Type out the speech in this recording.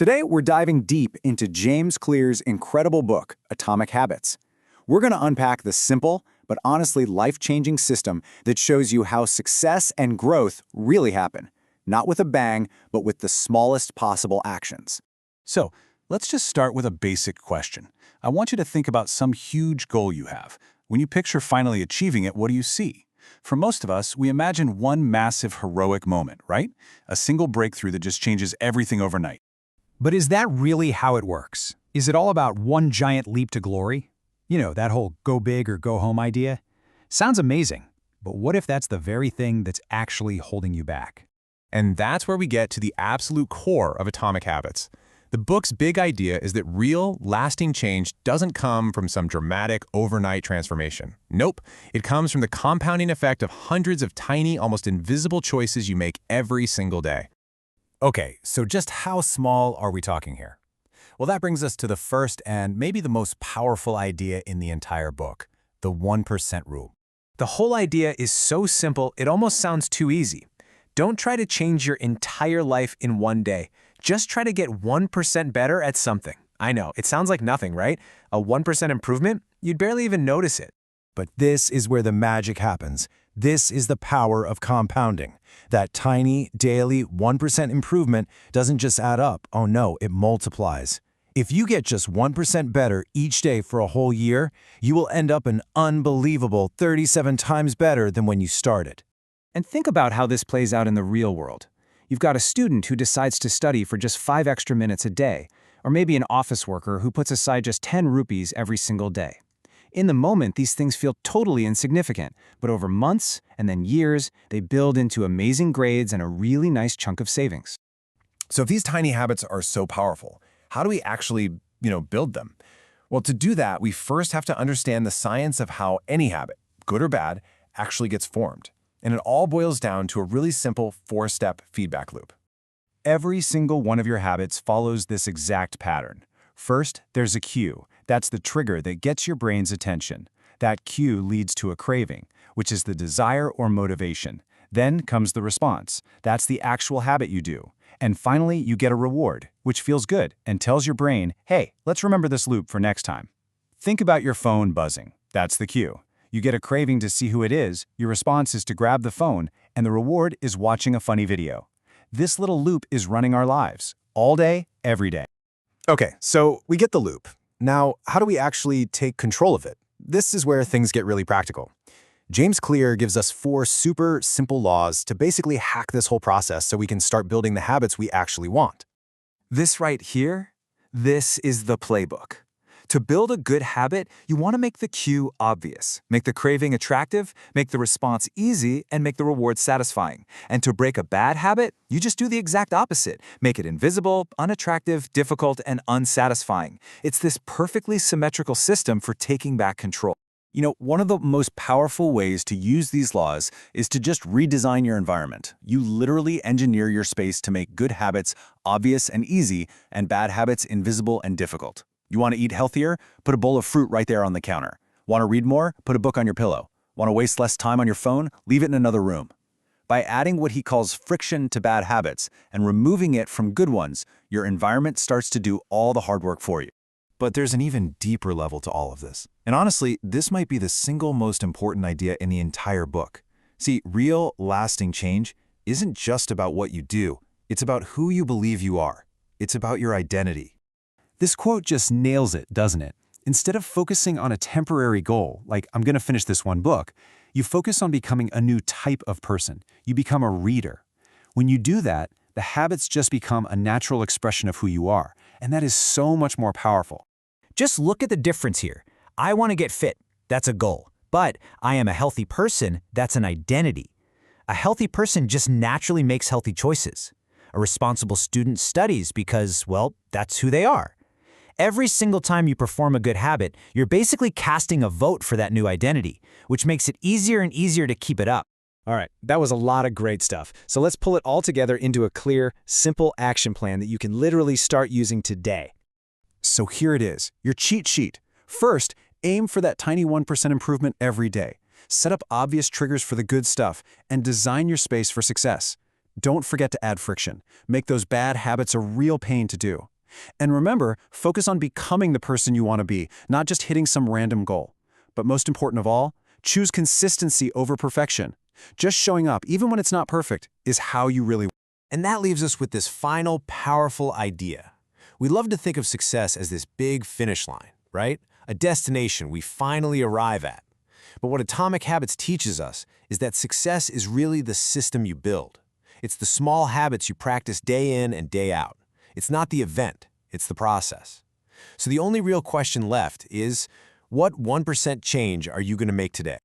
Today, we're diving deep into James Clear's incredible book, Atomic Habits. We're going to unpack the simple, but honestly life-changing system that shows you how success and growth really happen, not with a bang, but with the smallest possible actions. So, let's just start with a basic question. I want you to think about some huge goal you have. When you picture finally achieving it, what do you see? For most of us, we imagine one massive heroic moment, right? A single breakthrough that just changes everything overnight. But is that really how it works? Is it all about one giant leap to glory? You know, that whole go big or go home idea? Sounds amazing, but what if that's the very thing that's actually holding you back? And that's where we get to the absolute core of Atomic Habits. The book's big idea is that real, lasting change doesn't come from some dramatic, overnight transformation. Nope, it comes from the compounding effect of hundreds of tiny, almost invisible choices you make every single day. Okay, so just how small are we talking here? Well, that brings us to the first and maybe the most powerful idea in the entire book, the 1% rule. The whole idea is so simple, it almost sounds too easy. Don't try to change your entire life in one day. Just try to get 1% better at something. I know, it sounds like nothing, right? A 1% improvement? You'd barely even notice it. But this is where the magic happens. This is the power of compounding. That tiny, daily 1% improvement doesn't just add up. Oh no, it multiplies. If you get just 1% better each day for a whole year, you will end up an unbelievable 37 times better than when you started. And think about how this plays out in the real world. You've got a student who decides to study for just 5 extra minutes a day, or maybe an office worker who puts aside just 10 rupees every single day. In the moment, these things feel totally insignificant, but over months and then years, they build into amazing grades and a really nice chunk of savings. So if these tiny habits are so powerful, how do we actually, build them? Well, to do that, we first have to understand the science of how any habit, good or bad, actually gets formed. And it all boils down to a really simple 4-step feedback loop. Every single one of your habits follows this exact pattern. First, there's a cue. That's the trigger that gets your brain's attention. That cue leads to a craving, which is the desire or motivation. Then comes the response. That's the actual habit you do. And finally, you get a reward, which feels good and tells your brain, hey, let's remember this loop for next time. Think about your phone buzzing. That's the cue. You get a craving to see who it is, your response is to grab the phone, and the reward is watching a funny video. This little loop is running our lives, all day, every day. Okay, so we get the loop. Now, how do we actually take control of it? This is where things get really practical. James Clear gives us 4 super simple laws to basically hack this whole process so we can start building the habits we actually want. This right here, this is the playbook. To build a good habit, you want to make the cue obvious, make the craving attractive, make the response easy, and make the reward satisfying. And to break a bad habit, you just do the exact opposite. Make it invisible, unattractive, difficult, and unsatisfying. It's this perfectly symmetrical system for taking back control. One of the most powerful ways to use these laws is to just redesign your environment. You literally engineer your space to make good habits obvious and easy, and bad habits invisible and difficult. You want to eat healthier? Put a bowl of fruit right there on the counter. Want to read more? Put a book on your pillow. Want to waste less time on your phone? Leave it in another room. By adding what he calls friction to bad habits and removing it from good ones, your environment starts to do all the hard work for you. But there's an even deeper level to all of this. And honestly, this might be the single most important idea in the entire book. See, real, lasting change isn't just about what you do. It's about who you believe you are. It's about your identity. This quote just nails it, doesn't it? Instead of focusing on a temporary goal, like I'm going to finish this one book, you focus on becoming a new type of person. You become a reader. When you do that, the habits just become a natural expression of who you are, and that is so much more powerful. Just look at the difference here. I want to get fit. That's a goal. But I am a healthy person. That's an identity. A healthy person just naturally makes healthy choices. A responsible student studies because, well, that's who they are. Every single time you perform a good habit, you're basically casting a vote for that new identity, which makes it easier and easier to keep it up. All right, that was a lot of great stuff. So let's pull it all together into a clear, simple action plan that you can literally start using today. So here it is, your cheat sheet. First, aim for that tiny 1% improvement every day. Set up obvious triggers for the good stuff and design your space for success. Don't forget to add friction. Make those bad habits a real pain to do. And remember, focus on becoming the person you want to be, not just hitting some random goal. But most important of all, choose consistency over perfection. Just showing up, even when it's not perfect, is how you really work. And that leaves us with this final, powerful idea. We love to think of success as this big finish line, right? A destination we finally arrive at. But what Atomic Habits teaches us is that success is really the system you build. It's the small habits you practice day in and day out. It's not the event, it's the process. So the only real question left is, what 1% change are you going to make today?